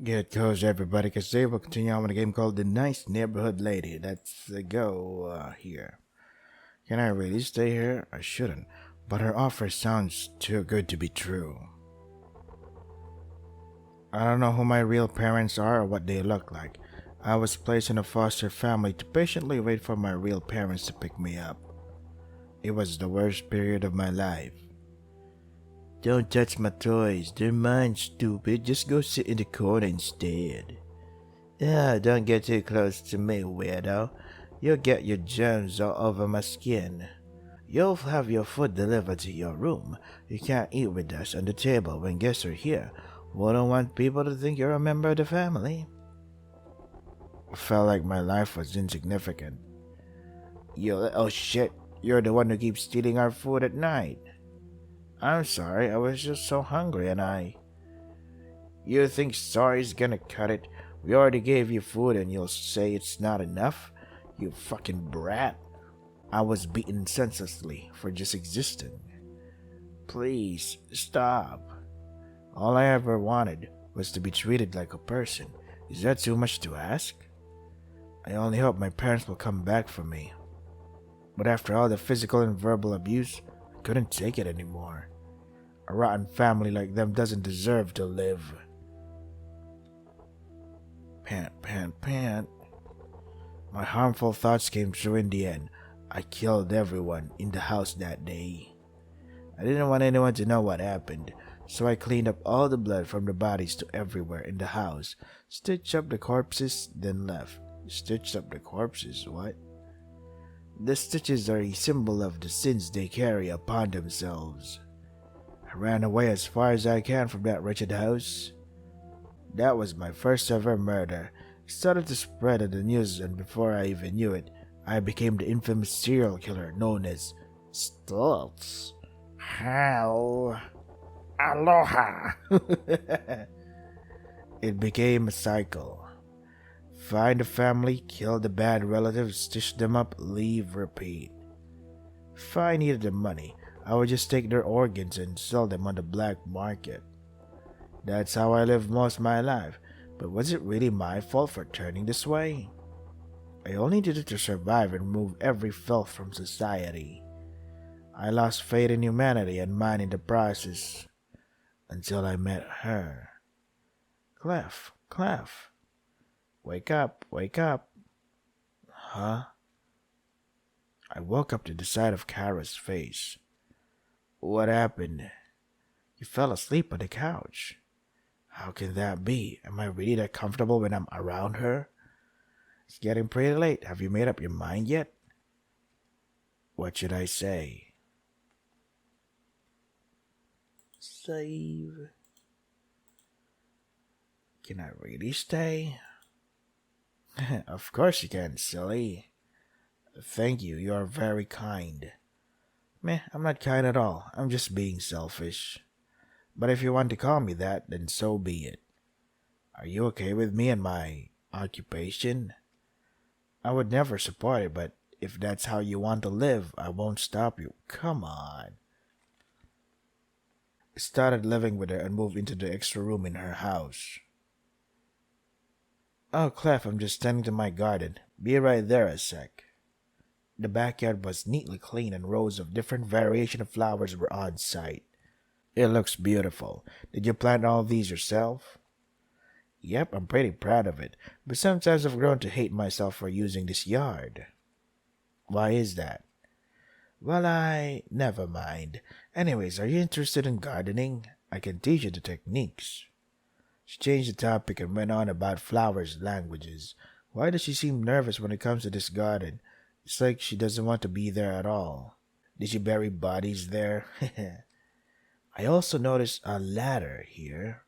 Good goes everybody, because today we'll continue on with a game called The Nice Neighborhood Lady. Let's go here. Can I really stay here? I shouldn't, but her offer sounds too good to be true. I don't know who my real parents are or what they look like. I was placed in a foster family to patiently wait for my real parents to pick me up. It was the worst period of my life. Don't touch my toys, they're mine, stupid. Just go sit in the corner instead. Don't get too close to me, weirdo. You'll get your germs all over my skin. You'll have your food delivered to your room. You can't eat with us on the table when guests are here. We don't want people to think you're a member of the family. I felt like my life was insignificant. You little shit, you're the one who keeps stealing our food at night. I'm sorry, I was just so hungry and You think sorry's gonna cut it? We already gave you food and you'll say it's not enough? You fucking brat. I was beaten senselessly for just existing. Please, stop. All I ever wanted was to be treated like a person. Is that too much to ask? I only hope my parents will come back for me. But after all the physical and verbal abuse, I couldn't take it anymore. A rotten family like them doesn't deserve to live. Pant, pant, pant. My harmful thoughts came true in the end. I killed everyone in the house that day. I didn't want anyone to know what happened, so I cleaned up all the blood from the bodies to everywhere in the house, stitched up the corpses, then left. Stitched up the corpses, what? The stitches are a symbol of the sins they carry upon themselves. I ran away as far as I can from that wretched house. That was my first ever murder. It started to spread in the news, and before I even knew it, I became the infamous serial killer known as Stultz. How? Aloha! It became a cycle. Find a family, kill the bad relatives, stitch them up, leave, repeat. If I needed the money, I would just take their organs and sell them on the black market. That's how I lived most of my life, but was it really my fault for turning this way? I only did it to survive and remove every filth from society. I lost faith in humanity and mine in the process, until I met her. Clef, Clef. Wake up, wake up. Huh? I woke up to the sight of Kara's face. What happened? You fell asleep on the couch. How can that be? Am I really that comfortable when I'm around her? It's getting pretty late. Have you made up your mind yet? What should I say? Save. Can I really stay? Of course you can, silly. Thank you, you are very kind. Meh, I'm not kind at all. I'm just being selfish. But if you want to call me that, then so be it. Are you okay with me and my occupation? I would never support it, but if that's how you want to live, I won't stop you. Come on. I started living with her and moved into the extra room in her house. Oh, Clef, I'm just tending to my garden. Be right there a sec. The backyard was neatly clean and rows of different variation of flowers were on site. It looks beautiful. Did you plant all these yourself? Yep, I'm pretty proud of it, but sometimes I've grown to hate myself for using this yard. Why is that? Never mind. Anyways, are you interested in gardening? I can teach you the techniques. She changed the topic and went on about flowers' languages. Why does she seem nervous when it comes to this garden? It's like she doesn't want to be there at all. Did she bury bodies there? I also noticed a ladder here.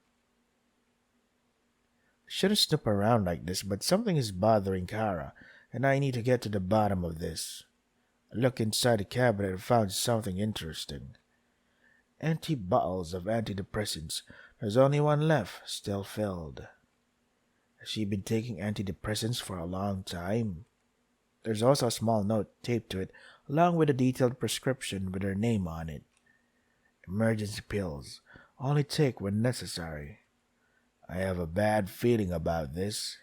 I shouldn't snoop around like this, but something is bothering Kara, and I need to get to the bottom of this. I looked inside the cabinet and found something interesting. Empty bottles of antidepressants. There's only one left, still filled. Has she been taking antidepressants for a long time? There's also a small note taped to it, along with a detailed prescription with her name on it. Emergency pills. Only take when necessary. I have a bad feeling about this.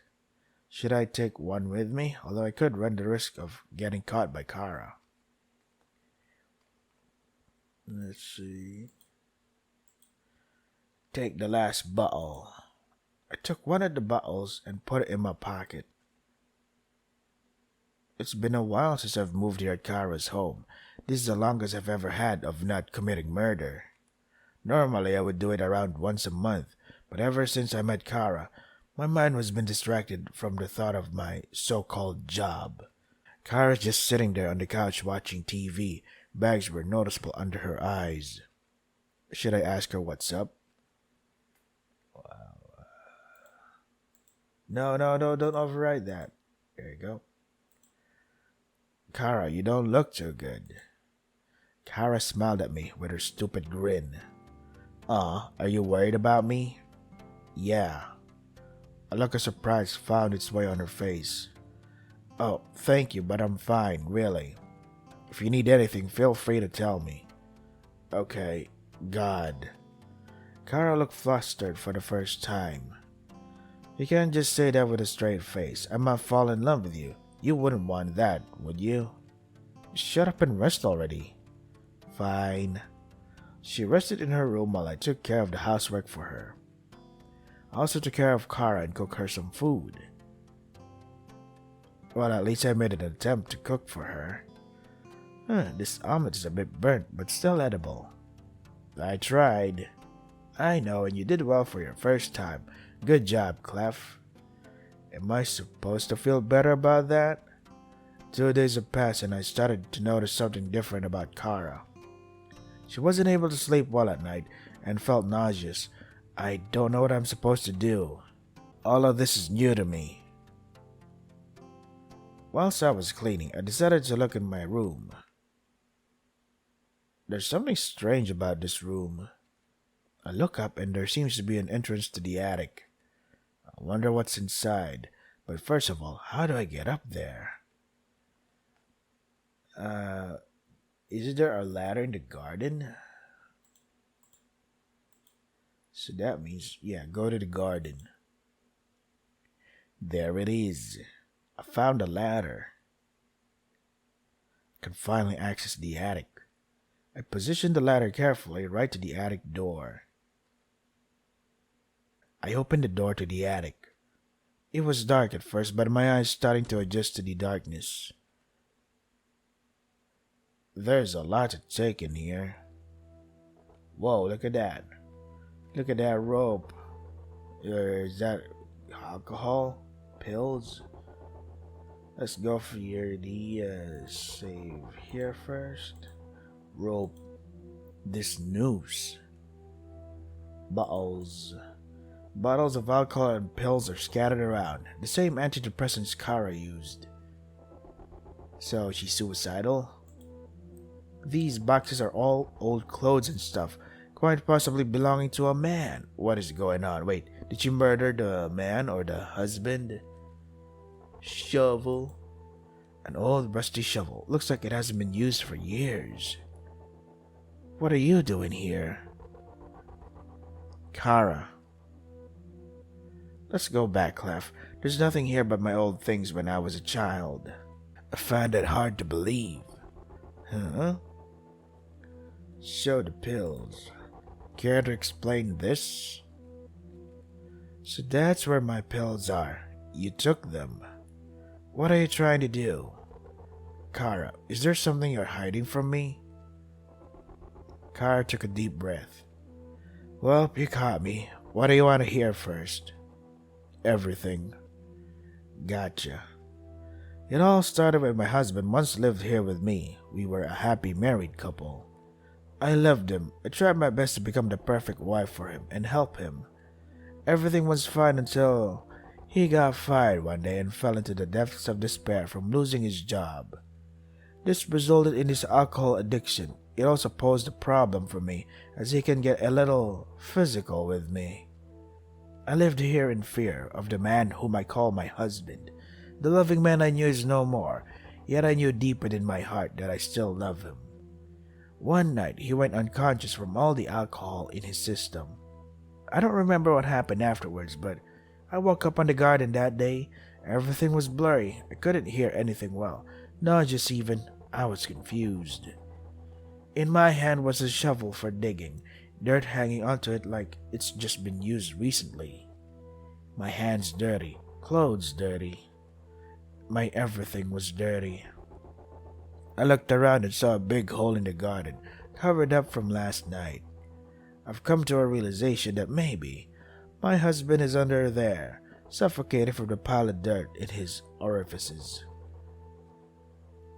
Should I take one with me? Although I could run the risk of getting caught by Kara. Let's see. Take the last bottle. I took one of the bottles and put it in my pocket. It's been a while since I've moved here at Kara's home. This is the longest I've ever had of not committing murder. Normally I would do it around once a month, but ever since I met Kara, my mind has been distracted from the thought of my so-called job. Kara's just sitting there on the couch watching TV. Bags were noticeable under her eyes. Should I ask her what's up? No, don't override that. There you go. Kara, you don't look too good. Kara smiled at me with her stupid grin. Are you worried about me? Yeah. A look of surprise found its way on her face. Oh, thank you, but I'm fine, really. If you need anything, feel free to tell me. Okay, God. Kara looked flustered for the first time. You can't just say that with a straight face. I might fall in love with you. You wouldn't want that, would you? Shut up and rest already. Fine. She rested in her room while I took care of the housework for her. I also took care of Kara and cooked her some food. Well, at least I made an attempt to cook for her. This omelet is a bit burnt, but still edible. I tried. I know, and you did well for your first time. Good job, Clef. Am I supposed to feel better about that? 2 days have passed and I started to notice something different about Kara. She wasn't able to sleep well at night and felt nauseous. I don't know what I'm supposed to do. All of this is new to me. Whilst I was cleaning, I decided to look in my room. There's something strange about this room. I look up and there seems to be an entrance to the attic. I wonder what's inside. But first of all, how do I get up there? Is there a ladder in the garden? So that means, yeah, go to the garden. There it is. I found a ladder. I can finally access the attic. I positioned the ladder carefully right to the attic door. I opened the door to the attic. It was dark at first, but my eyes starting to adjust to the darkness. There's a lot to take in here. Whoa, look at that. Look at that rope. Is that alcohol? Pills? Let's go for the save here first. Rope. This noose. Bottles. Bottles of alcohol and pills are scattered around. The same antidepressants Kara used. So she's suicidal? These boxes are all old clothes and stuff, quite possibly belonging to a man. What is going on? Wait, did she murder the man or the husband? Shovel. An old rusty shovel. Looks like it hasn't been used for years. What are you doing here? Kara. Let's go back, Clef. There's nothing here but my old things when I was a child. I find it hard to believe. Huh? Show the pills. Care to explain this? So that's where my pills are. You took them. What are you trying to do? Kara, is there something you're hiding from me? Kara took a deep breath. Well, you caught me. What do you want to hear first? Everything. Gotcha. It all started when my husband once lived here with me. We were a happy married couple. I loved him. I tried my best to become the perfect wife for him and help him. Everything was fine until he got fired one day and fell into the depths of despair from losing his job. This resulted in his alcohol addiction. It also posed a problem for me as he can get a little physical with me. I lived here in fear of the man whom I call my husband. The loving man I knew is no more, yet I knew deep within my heart that I still love him. One night he went unconscious from all the alcohol in his system. I don't remember what happened afterwards, but I woke up on the garden that day. Everything was blurry. I couldn't hear anything well. Not just even. I was confused. In my hand was a shovel for digging, dirt hanging onto it like it's just been used recently. My hands dirty, clothes dirty. My everything was dirty. I looked around and saw a big hole in the garden, covered up from last night. I've come to a realization that maybe my husband is under there, suffocated from the pile of dirt in his orifices.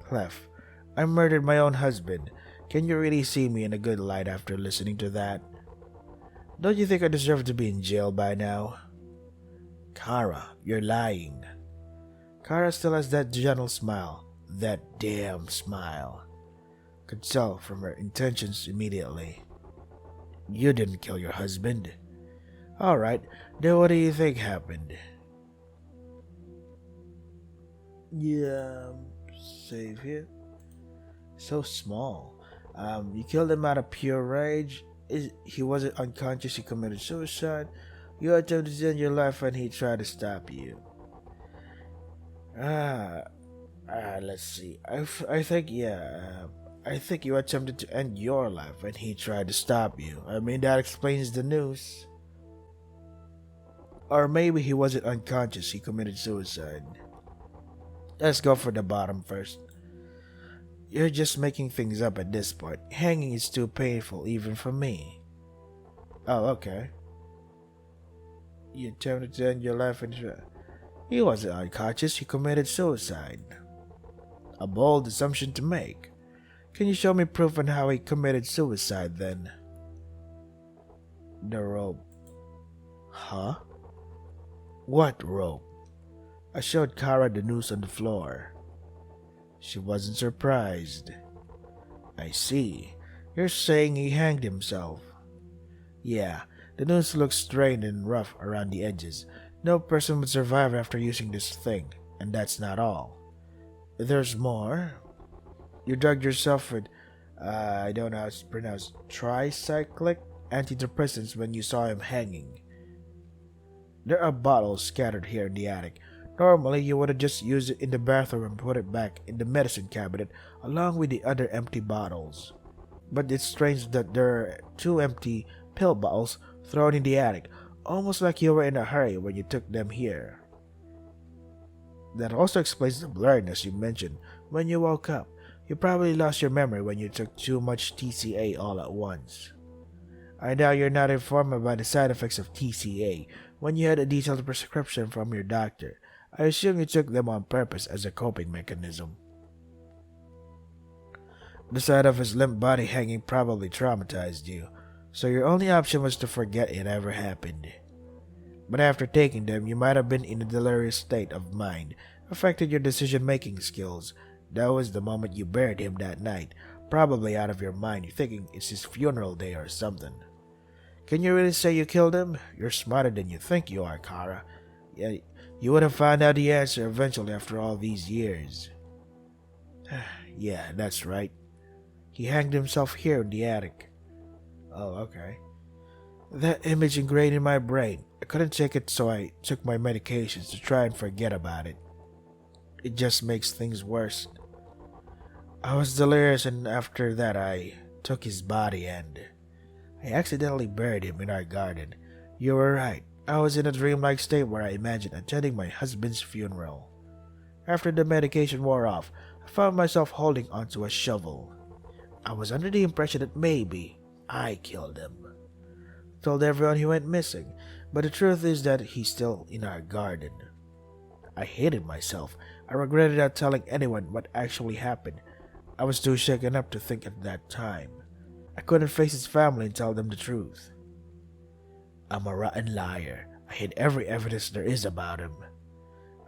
Clef, I murdered my own husband. Can you really see me in a good light after listening to that? Don't you think I deserve to be in jail by now? Kara, you're lying. Kara still has that gentle smile, that damn smile. Could tell from her intentions immediately. You didn't kill your husband. Alright, then what do you think happened? Yeah, save here. So small. You killed him out of pure rage. He wasn't unconscious, he committed suicide. You attempted to end your life and he tried to stop you. Let's see. I think, yeah. I think you attempted to end your life and he tried to stop you. I mean, that explains the news. Or maybe he wasn't unconscious, he committed suicide. Let's go for the bottom first. You're just making things up at this point. Hanging is too painful even for me. Oh, okay. You attempted to end your life and he wasn't unconscious, he committed suicide. A bold assumption to make. Can you show me proof on how he committed suicide then? The rope. Huh? What rope? I showed Kara the noose on the floor. She wasn't surprised. I see. You're saying he hanged himself. Yeah, the noose looks strained and rough around the edges. No person would survive after using this thing, and that's not all. There's more. You drugged yourself with, I don't know how it's pronounced, tricyclic antidepressants when you saw him hanging. There are bottles scattered here in the attic. Normally, you would have just used it in the bathroom and put it back in the medicine cabinet along with the other empty bottles. But it's strange that there are 2 empty pill bottles thrown in the attic, almost like you were in a hurry when you took them here. That also explains the blurriness you mentioned when you woke up. You probably lost your memory when you took too much TCA all at once. I doubt you're not informed about the side effects of TCA when you had a detailed prescription from your doctor. I assume you took them on purpose as a coping mechanism. The sight of his limp body hanging probably traumatized you, so your only option was to forget it ever happened. But after taking them, you might have been in a delirious state of mind, affected your decision-making skills. That was the moment you buried him that night, probably out of your mind, thinking it's his funeral day or something. Can you really say you killed him? You're smarter than you think you are, Kara. Yeah, you would have found out the answer eventually after all these years. Yeah, that's right. He hanged himself here in the attic. Oh, okay. That image ingrained in my brain. I couldn't take it, so I took my medications to try and forget about it. It just makes things worse. I was delirious, and after that I took his body and I accidentally buried him in our garden. You were right. I was in a dreamlike state where I imagined attending my husband's funeral. After the medication wore off, I found myself holding onto a shovel. I was under the impression that maybe I killed him. Told everyone he went missing, but the truth is that he's still in our garden. I hated myself. I regretted not telling anyone what actually happened. I was too shaken up to think at that time. I couldn't face his family and tell them the truth. I'm a rotten liar. I hid every evidence there is about him.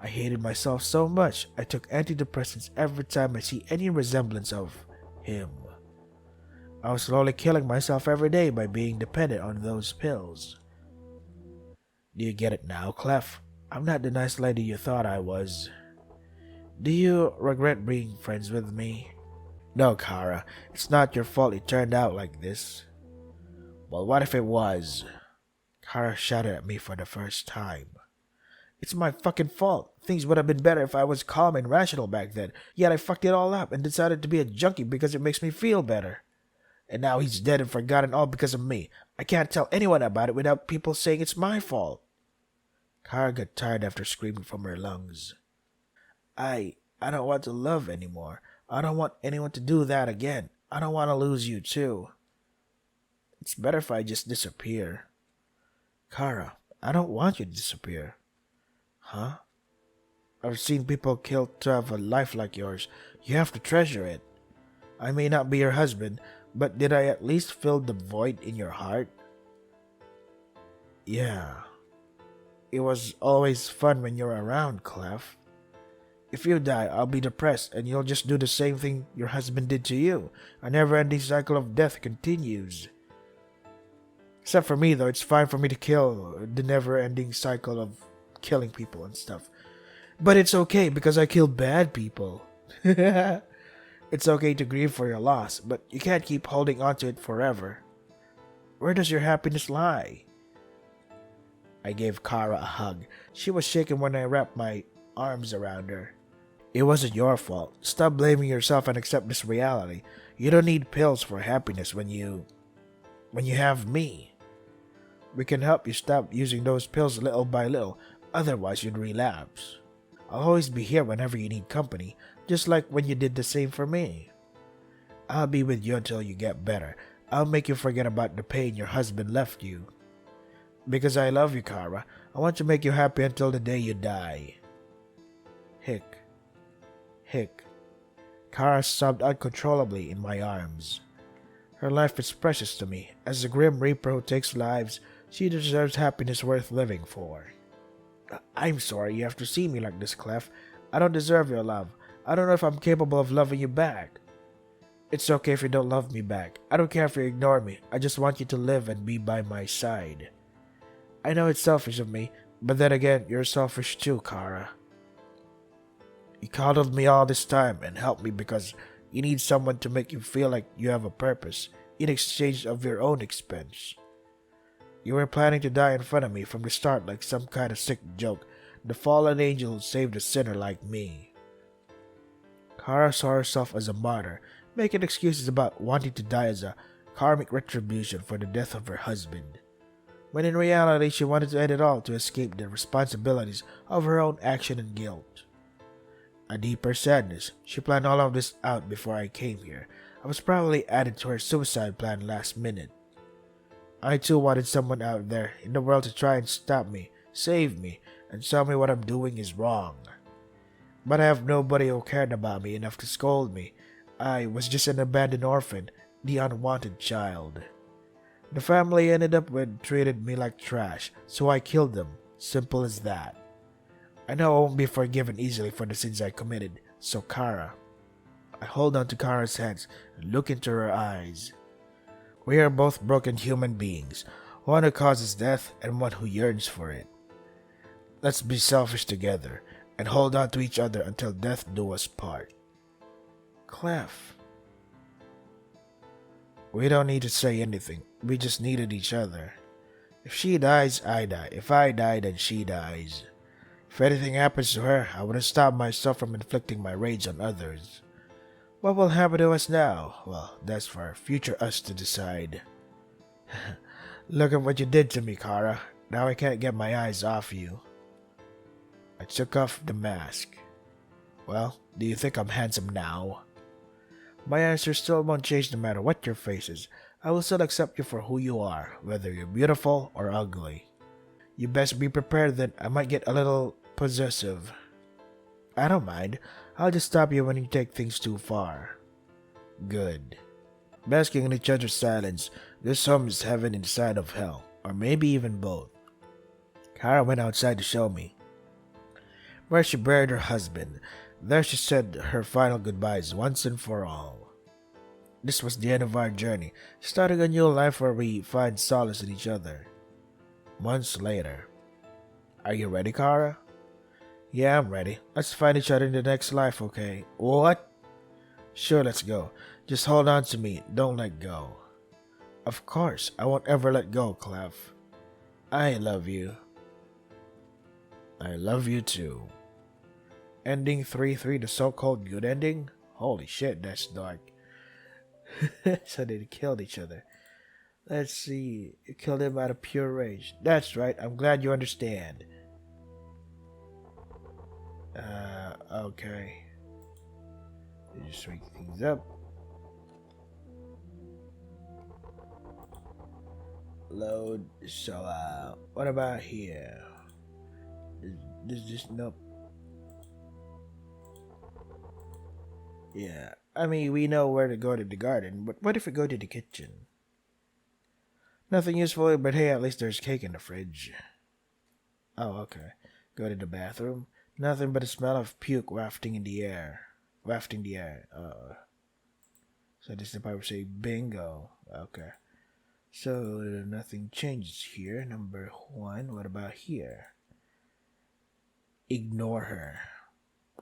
I hated myself so much, I took antidepressants every time I see any resemblance of him. I was slowly killing myself every day by being dependent on those pills. Do you get it now, Clef? I'm not the nice lady you thought I was. Do you regret being friends with me? No, Kara, it's not your fault it turned out like this. Well, what if it was? Kara shouted at me for the first time. It's my fucking fault. Things would have been better if I was calm and rational back then. Yet I fucked it all up and decided to be a junkie because it makes me feel better. And now he's dead and forgotten all because of me. I can't tell anyone about it without people saying it's my fault. Kara got tired after screaming from her lungs. I don't want to love anymore. I don't want anyone to do that again. I don't want to lose you too. It's better if I just disappear. Kara, I don't want you to disappear. Huh? I've seen people killed to have a life like yours. You have to treasure it. I may not be your husband, but did I at least fill the void in your heart? Yeah. It was always fun when you're around, Clef. If you die, I'll be depressed and you'll just do the same thing your husband did to you. A never-ending cycle of death continues. Except for me, though, it's fine for me to kill the never-ending cycle of killing people and stuff. But it's okay because I kill bad people. It's okay to grieve for your loss, but you can't keep holding on to it forever. Where does your happiness lie? I gave Kara a hug. She was shaking when I wrapped my arms around her. It wasn't your fault. Stop blaming yourself and accept this reality. You don't need pills for happiness when you have me. We can help you stop using those pills little by little, otherwise you'd relapse. I'll always be here whenever you need company, just like when you did the same for me. I'll be with you until you get better. I'll make you forget about the pain your husband left you. Because I love you, Kara. I want to make you happy until the day you die. Hick. Hick. Kara sobbed uncontrollably in my arms. Her life is precious to me. As the Grim Reaper who takes lives, she deserves happiness worth living for. I'm sorry you have to see me like this, Clef. I don't deserve your love. I don't know if I'm capable of loving you back. It's okay if you don't love me back. I don't care if you ignore me. I just want you to live and be by my side. I know it's selfish of me, but then again, you're selfish too, Kara. You coddled me all this time and helped me because you need someone to make you feel like you have a purpose in exchange of your own expense. You were planning to die in front of me from the start like some kind of sick joke, the fallen angel who saved a sinner like me. Kara saw herself as a martyr, making excuses about wanting to die as a karmic retribution for the death of her husband, when in reality she wanted to end it all to escape the responsibilities of her own action and guilt. A deeper sadness, she planned all of this out before I came here. I was probably added to her suicide plan last minute. I too wanted someone out there in the world to try and stop me, save me, and tell me what I'm doing is wrong. But I have nobody who cared about me enough to scold me. I was just an abandoned orphan, the unwanted child. The family I ended up with treated me like trash, so I killed them. Simple as that. I know I won't be forgiven easily for the sins I committed, so Kara. I hold on to Kara's hands and look into her eyes. We are both broken human beings, one who causes death and one who yearns for it. Let's be selfish together and hold on to each other until death do us part. Clef. We don't need to say anything, we just needed each other. If she dies, I die. If I die, then she dies. If anything happens to her, I wouldn't stop myself from inflicting my rage on others. What will happen to us now? Well, that's for future us to decide. Look at what you did to me, Kara. Now I can't get my eyes off you. I took off the mask. Well, do you think I'm handsome now? My answer still won't change no matter what your face is. I will still accept you for who you are, whether you're beautiful or ugly. You best be prepared that I might get a little possessive. I don't mind. I'll just stop you when you take things too far. Good. Basking in each other's silence, this home is heaven inside of hell, or maybe even both. Kara went outside to show me where she buried her husband. There she said her final goodbyes once and for all. This was the end of our journey, starting a new life where we find solace in each other. Months later. Are you ready, Kara? Yeah, I'm ready. Let's find each other in the next life, okay? What? Sure, let's go. Just hold on to me. Don't let go. Of course, I won't ever let go, Clef. I love you. I love you too. Ending 3-3, the so-called good ending? Holy shit, that's dark. So they killed each other. Let's see. You killed him out of pure rage. That's right. I'm glad you understand. Okay. Just wake things up. Load. So, what about here? There's just nope. Yeah. I mean, we know where to go to the garden, but what if we go to the kitchen? Nothing useful, but hey, at least there's cake in the fridge. Oh, okay. Go to the bathroom. Nothing but the smell of puke wafting in the air. Wafting the air. So this is the part where say bingo. Okay. So nothing changes here. Number 1. What about here? Ignore her.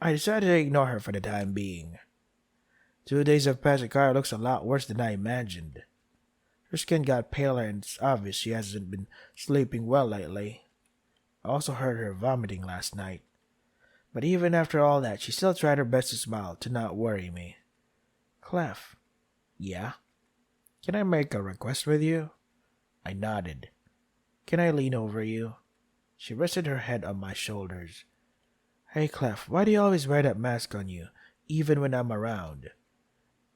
I decided to ignore her for the time being. 2 days have passed and Kara looks a lot worse than I imagined. Her skin got paler and it's obvious she hasn't been sleeping well lately. I also heard her vomiting last night. But even after all that, she still tried her best to smile, to not worry me. Clef. Yeah? Can I make a request with you? I nodded. Can I lean over you? She rested her head on my shoulders. Hey Clef, why do you always wear that mask on you, even when I'm around?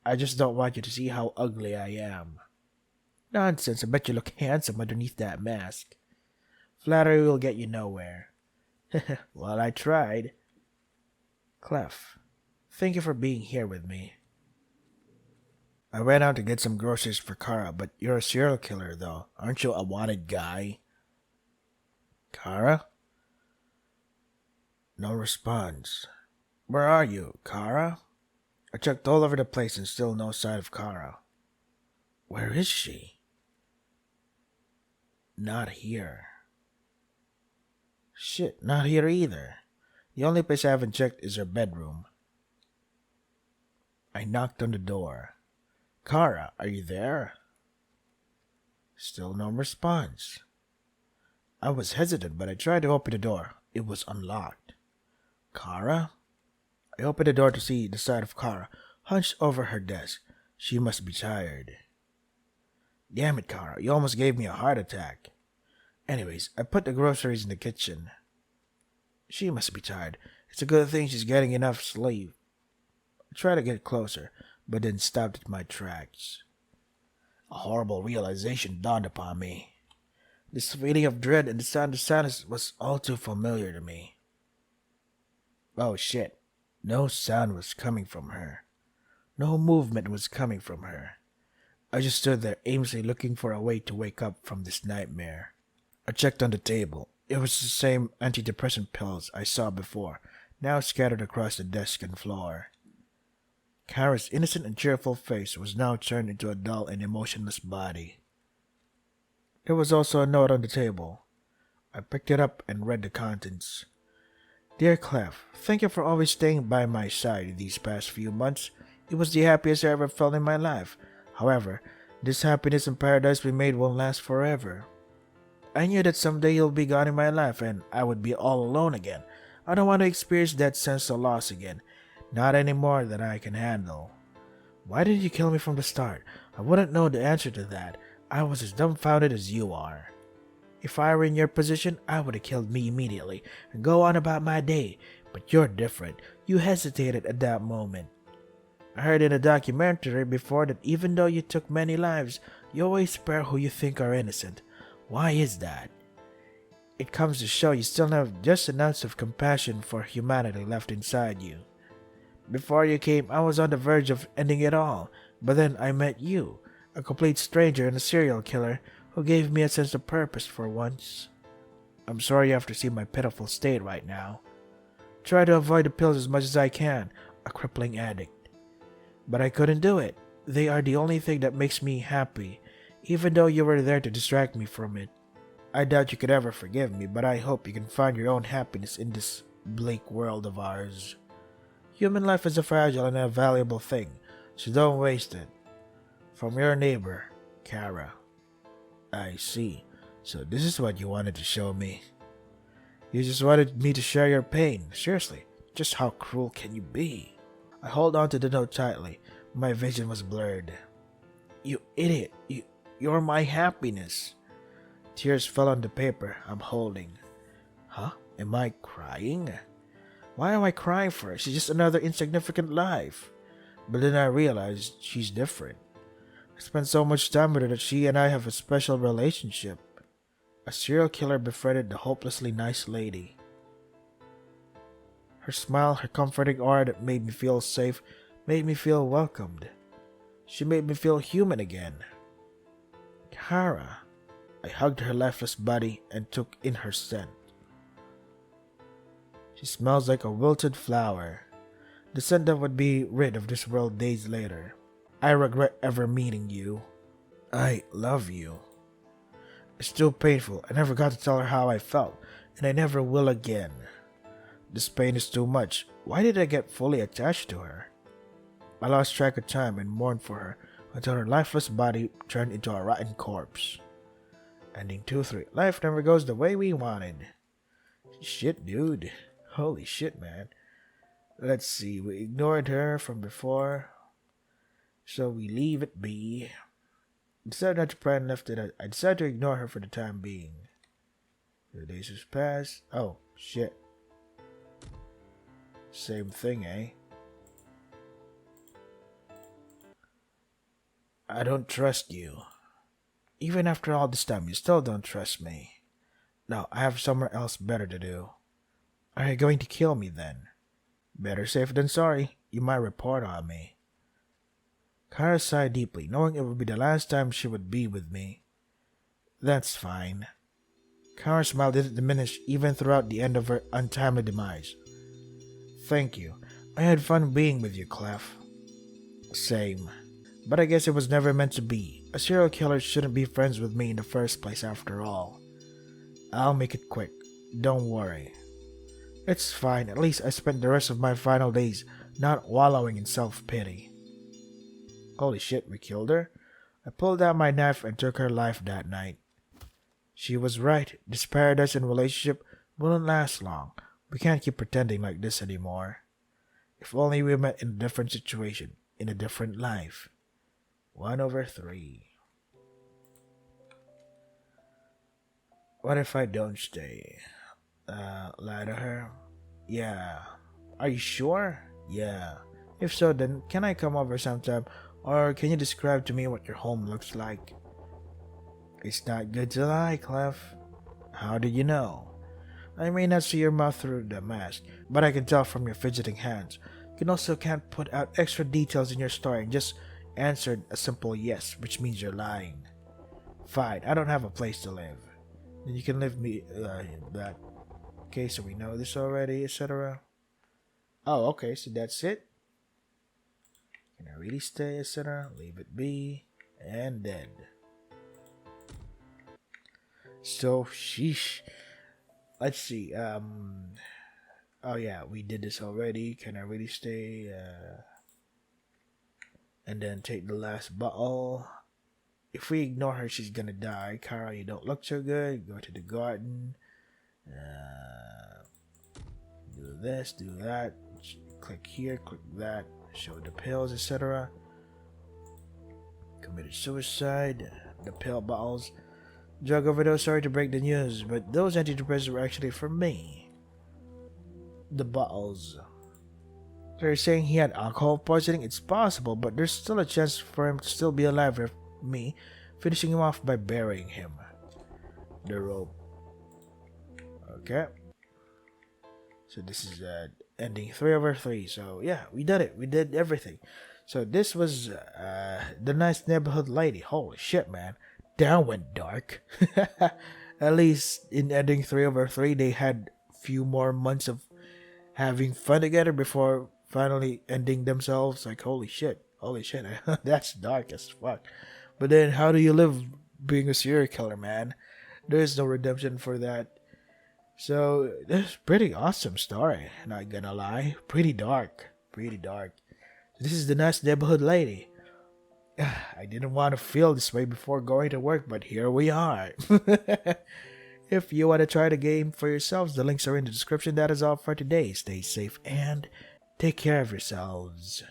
I just don't want you to see how ugly I am. Nonsense, I bet you look handsome underneath that mask. Flattery will get you nowhere. Well, I tried. Clef, thank you for being here with me. I went out to get some groceries for Kara, but you're a serial killer, though. Aren't you a wanted guy? Kara? No response. Where are you, Kara? I checked all over the place and still no sign of Kara. Where is she? Not here. Shit, not here either. The only place I haven't checked is her bedroom. I knocked on the door. Kara, are you there? Still no response. I was hesitant, but I tried to open the door. It was unlocked. Kara? I opened the door to see the side of Kara, hunched over her desk. She must be tired. Damn it, Kara, you almost gave me a heart attack. Anyways, I put the groceries in the kitchen. She must be tired. It's a good thing she's getting enough sleep. I tried to get closer, but then stopped at my tracks. A horrible realization dawned upon me. This feeling of dread and the sound of silence was all too familiar to me. Oh shit. No sound was coming from her. No movement was coming from her. I just stood there aimlessly looking for a way to wake up from this nightmare. I checked on the table. It was the same antidepressant pills I saw before, now scattered across the desk and floor. Kara's innocent and cheerful face was now turned into a dull and emotionless body. There was also a note on the table. I picked it up and read the contents. Dear Clef, thank you for always staying by my side these past few months. It was the happiest I ever felt in my life. However, this happiness and paradise we made won't last forever. I knew that someday you'll be gone in my life and I would be all alone again. I don't want to experience that sense of loss again. Not any more than I can handle. Why didn't you kill me from the start? I wouldn't know the answer to that. I was as dumbfounded as you are. If I were in your position, I would have killed me immediately and go on about my day. But you're different. You hesitated at that moment. I heard in a documentary before that even though you took many lives, you always spare who you think are innocent. Why is that? It comes to show you still have just an ounce of compassion for humanity left inside you. Before you came, I was on the verge of ending it all, but then I met you, a complete stranger and a serial killer who gave me a sense of purpose for once. I'm sorry you have to see my pitiful state right now. Try to avoid the pills as much as I can, a crippling addict. But I couldn't do it. They are the only thing that makes me happy, even though you were there to distract me from it. I doubt you could ever forgive me, but I hope you can find your own happiness in this bleak world of ours. Human life is a fragile and a valuable thing, so don't waste it. From your neighbor, Kara. I see. So this is what you wanted to show me. You just wanted me to share your pain. Seriously, just how cruel can you be? I hold on to the note tightly. My vision was blurred. You idiot. You're my happiness. Tears fell on the paper I'm holding. Huh? Am I crying? Why am I crying for her? She's just another insignificant life. But then I realized she's different. I spent so much time with her that she and I have a special relationship. A serial killer befriended the hopelessly nice lady. Her smile, her comforting aura that made me feel safe, made me feel welcomed. She made me feel human again. Kara. I hugged her lifeless body and took in her scent. She smells like a wilted flower, the scent that would be rid of this world days later. I regret ever meeting you. I love you. It's still painful. I never got to tell her how I felt, and I never will again. This pain is too much. Why did I get fully attached to her? I lost track of time and mourned for her until her lifeless body turned into a rotten corpse. Ending 2-3. Life never goes the way we wanted. Shit, dude. Holy shit, man. Let's see. We ignored her from before, so we leave it be. Decided not to pry and left it. I decided to ignore her for the time being. 2 days has passed. Oh, shit. Same thing, eh? I don't trust you. Even after all this time, you still don't trust me. No, I have somewhere else better to do. Are you going to kill me then? Better safe than sorry. You might report on me. Kara sighed deeply, knowing it would be the last time she would be with me. That's fine. Kara's smile didn't diminish even throughout the end of her untimely demise. Thank you. I had fun being with you, Clef. Same. But I guess it was never meant to be. A serial killer shouldn't be friends with me in the first place after all. I'll make it quick. Don't worry. It's fine. At least I spent the rest of my final days not wallowing in self-pity. Holy shit, we killed her? I pulled out my knife and took her life that night. She was right. This paradise and relationship wouldn't last long. We can't keep pretending like this anymore. If only we met in a different situation, in a different life. 1/3. What if I don't stay? Lie to her? Yeah. Are you sure? Yeah. If so, then can I come over sometime? Or can you describe to me what your home looks like? It's not good to lie, Clef. How do you know? I may not see your mouth through the mask, but I can tell from your fidgeting hands. You can also can't put out extra details in your story and just answered a simple yes, which means you're lying. Fine, I don't have a place to live. Then you can leave me that. Okay, so we know this already, etc. Oh, okay, so that's it. Can I really stay, etc.? Leave it be. And dead. So, sheesh. Let's see. Oh yeah, we did this already. Can I really stay? And then take the last bottle. If we ignore her, she's gonna die. Kara, you don't look so good. Go to the garden. Do this, do that. Click here, click that. Show the pills, etc. Committed suicide. The pill bottles. Drug overdose. Sorry to break the news, but those antidepressants were actually for me. The bottles. So you're saying he had alcohol poisoning? It's possible, but there's still a chance for him to still be alive with me, finishing him off by burying him. The rope. Okay. So this is ending 3/3. So yeah, we did it. We did everything. So this was the nice neighborhood lady. Holy shit, man. Down went dark. At least in ending 3/3, they had few more months of having fun together before finally ending themselves. Like, holy shit, that's dark as fuck. But then, how do you live being a serial killer, man? There's no redemption for that. So, this is pretty awesome story, not gonna lie. Pretty dark. This is the nice neighborhood lady. I didn't want to feel this way before going to work, but here we are. If you want to try the game for yourselves, the links are in the description. That is all for today. Stay safe and take care of yourselves.